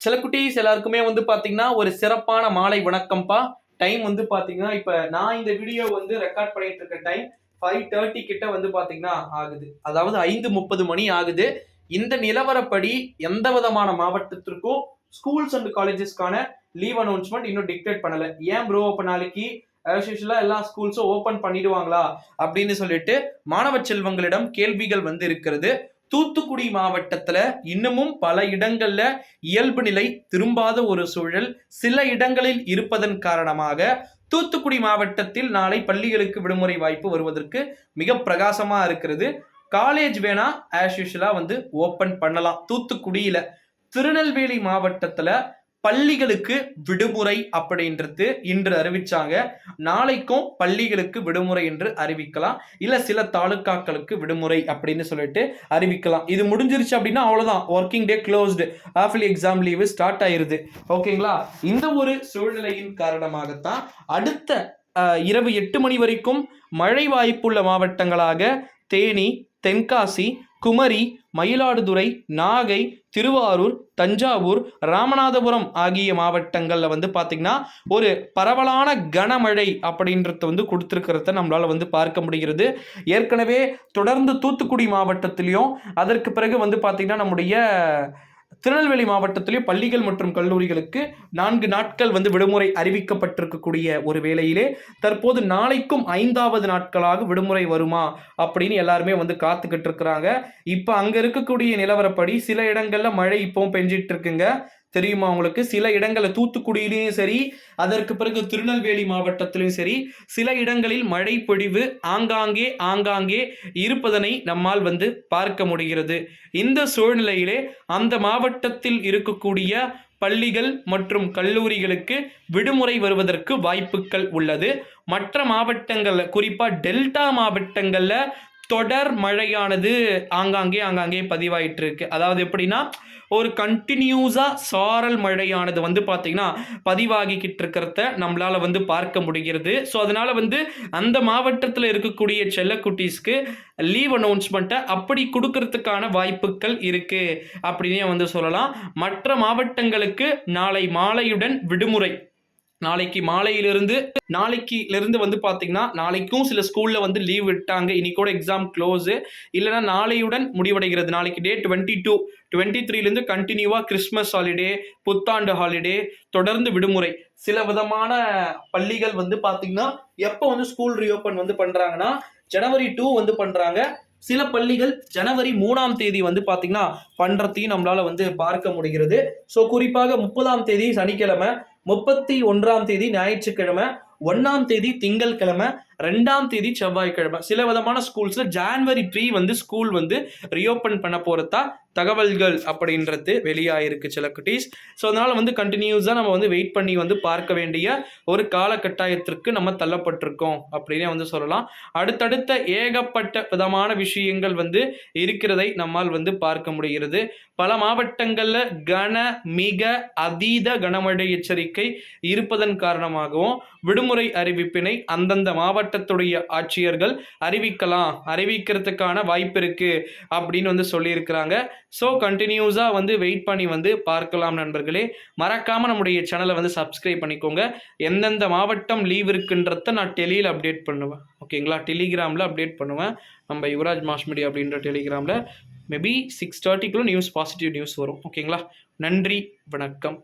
சில குட்டீஸ் எல்லாருக்குமே வந்து பாத்தீங்கன்னா ஒரு சிறப்பான மாலை வணக்கம்ப்பா. டைம் வந்து பாத்தீங்கன்னா இப்ப நான் இந்த வீடியோ வந்து ரெக்கார்ட் பண்ணிட்டு இருக்க டைம் 5:30 கிட்ட வந்து பாத்தீங்கன்னா ஆகுது. அதாவது 5:30 மணி ஆகுது. இந்த நிலவரப்படி எந்த விதமான மாவட்டத்திற்கும் ஸ்கூல்ஸ் அண்ட் காலேஜஸ்க்கான லீவ் அனௌன்ஸ்மெண்ட் இன்னும் டிக்டேட் பண்ணல. ஏன் ப்ரோ அப்ப நாளைக்கு ஆஸ் யூசுவலா எல்லா ஸ்கூல்ஸும் ஓபன் பண்ணிடுவாங்களா அப்படின்னு சொல்லிட்டு மாணவ செல்வங்களிடம் கேள்விகள் வந்து இருக்கிறது. தூத்துக்குடி மாவட்டத்துல இன்னமும் பல இடங்கள்ல இயல்பு நிலை திரும்பாத ஒரு சூழல் சில இடங்களில் இருப்பதன் காரணமாக தூத்துக்குடி மாவட்டத்தில் நாளை பள்ளிகளுக்கு விடுமுறை வாய்ப்பு வருவதற்கு மிக பிரகாசமா இருக்கிறது. காலேஜ் வேணா ஆஸ் யூஷுவலா வந்து ஓபன் பண்ணலாம். தூத்துக்குடியில திருநெல்வேலி மாவட்டத்துல பள்ளிகளுக்கு விடுமுறை அப்படின்றது இன்று அறிவிச்சாங்க. நாளைக்கும் பள்ளிகளுக்கு விடுமுறை என்று அறிவிக்கலாம். இல்ல சில தாலுக்காக்களுக்கு விடுமுறை அப்படின்னு சொல்லிட்டு அறிவிக்கலாம். இது முடிஞ்சிருச்சு அப்படின்னா அவ்வளவுதான், working day closed, halfly exam leave start ஆயிருது. ஓகேங்களா? இந்த ஒரு சூழ்நிலையின் காரணமாகத்தான் அடுத்த இரவு 8 மணி வரைக்கும் மழை வாய்ப்புள்ள மாவட்டங்களாக தேனி, தென்காசி, குமரி, மயிலாடுதுறை, நாகை, திருவாரூர், தஞ்சாவூர், ராமநாதபுரம் ஆகிய மாவட்டங்கள்ல வந்து பாத்தீங்கன்னா ஒரு பரவலான கனமழை அப்படின்றத வந்து கொடுத்திருக்கிறத நம்மளால வந்து பார்க்க முடிகிறது. ஏற்கனவே தொடர்ந்து தூத்துக்குடி மாவட்டத்திலையும் அதற்கு பிறகு வந்து பாத்தீங்கன்னா நம்முடைய திருநெல்வேலி மாவட்டத்திலே பள்ளிகள் மற்றும் கல்லூரிகளுக்கு 4 நாட்கள் வந்து விடுமுறை அறிவிக்கப்பட்டிருக்கக்கூடிய ஒரு வேளையிலே தற்போது நாளைக்கும் 5வது நாட்களாக விடுமுறை வருமா அப்படின்னு எல்லாருமே வந்து காத்துக்கிட்டு இருக்கிறாங்க. இப்ப அங்க இருக்கக்கூடிய நிலவரப்படி சில இடங்கள்ல மழை இப்பவும் பெஞ்சிட்டு இருக்குங்க. தெரியுமா உங்களுக்கு? சில இடங்கள்ல தூத்துக்குடியிலையும் சரி, அதற்கு பிறகு திருநெல்வேலி மாவட்டத்திலும் சரி, சில இடங்களில் மழை பொழிவு ஆங்காங்கே இருப்பதனை நம்மால் வந்து பார்க்க முடிகிறது. இந்த சூழ்நிலையிலே அந்த மாவட்டத்தில் இருக்கக்கூடிய பள்ளிகள் மற்றும் கல்லூரிகளுக்கு விடுமுறை வருவதற்கு வாய்ப்புகள் உள்ளது. மற்ற மாவட்டங்கள்ல குறிப்பா டெல்டா மாவட்டங்கள்ல தொடர் மழையானது ஆங்காங்கே பதிவாயிட்டு இருக்கு. அதாவது எப்படின்னா ஒரு கண்டினியூஸா சாரல் மழையானது வந்து பாத்தீங்கன்னா பதிவாகிக்கிட்டு இருக்கிறத நம்மளால வந்து பார்க்க முடிகிறது. ஸோ அதனால வந்து அந்த மாவட்டத்தில் இருக்கக்கூடிய செல்லக்குட்டீஸ்க்கு லீவ் அனௌன்ஸ்மெண்ட்டை அப்படி கொடுக்கறதுக்கான வாய்ப்புகள் இருக்கு அப்படின்னே வந்து சொல்லலாம். மற்ற மாவட்டங்களுக்கு நாளை மாலையுடன் விடுமுறை. நாளைக்கு நாளைக்கிலிருந்து வந்து பாத்தீங்கன்னா நாளைக்கும் சில ஸ்கூல்ல வந்து லீவ் விட்டாங்க. இன்னைக்கு கூட எக்ஸாம் க்ளோஸ், இல்லைன்னா நாளையுடன் முடிவடைகிறது. நாளைக்கு டே 22, 23லேருந்து கண்டினியூவா கிறிஸ்மஸ் ஹாலிடே, புத்தாண்டு ஹாலிடே, தொடர்ந்து விடுமுறை. சில விதமான பள்ளிகள் வந்து பாத்தீங்கன்னா எப்போ வந்து ஸ்கூல் ரீஓபன் வந்து பண்றாங்கன்னா ஜனவரி 2 வந்து பண்றாங்க. சில பள்ளிகள் ஜனவரி 3ஆம் தேதி வந்து பாத்தீங்கன்னா பண்றதையும் நம்மளால வந்து பார்க்க முடிகிறது. ஸோ குறிப்பாக 30ஆம் தேதி சனிக்கிழமை, 31ஆம் தேதி ஞாயிற்றுக்கிழமை, 1ஆம் தேதி திங்கட்கிழமை, 2ஆம் தேதி செவ்வாய்க்கிழமை சில விதமான ஸ்கூல்ஸ்ல ஜான்வரி 3 வந்து ஸ்கூல் வந்து ரீஓபன் பண்ண போறதா தகவல்கள் அப்படின்றது வெளியாயிருக்கு சில குட்டீஸ். ஸோ அதனால வந்து கண்டினியூஸா நம்ம வந்து வெயிட் பண்ணி வந்து பார்க்க வேண்டிய ஒரு காலகட்டாயத்திற்கு நம்ம தள்ளப்பட்டிருக்கோம் அப்படின்னே வந்து சொல்லலாம். அடுத்தடுத்த ஏகப்பட்ட விதமான விஷயங்கள் வந்து இருக்கிறதை நம்மால் வந்து பார்க்க முடிகிறது. பல மாவட்டங்கள்ல மிக அதீத கனமழை எச்சரிக்கை இருப்பதன் காரணமாகவும் விடுமுறை அறிவிப்பினை அந்தந்த மாவட்டத்துடைய ஆட்சியர்கள் அறிவிக்கிறதுக்கான வாய்ப்பு இருக்கு அப்படின்னு வந்து சொல்லியிருக்கிறாங்க. ஸோ கண்டினியூஸா வந்து வெயிட் பண்ணி வந்து பார்க்கலாம் நண்பர்களே. மறக்காம நம்முடைய சேனலை வந்து சப்ஸ்கிரைப் பண்ணிக்கோங்க. எந்தெந்த மாவட்டம் லீவ் இருக்குன்றத நான் டெலியில் அப்டேட் பண்ணுவேன். ஓகேங்களா? டெலிகிராமில் அப்டேட் பண்ணுவேன். நம்ம யுவராஜ் மாஸ் மீடியா அப்படின்ற டெலிகிராமில் மேபி 6:30க்குள்ள பாசிட்டிவ் நியூஸ் வரும். ஓகேங்களா? நன்றி, வணக்கம்.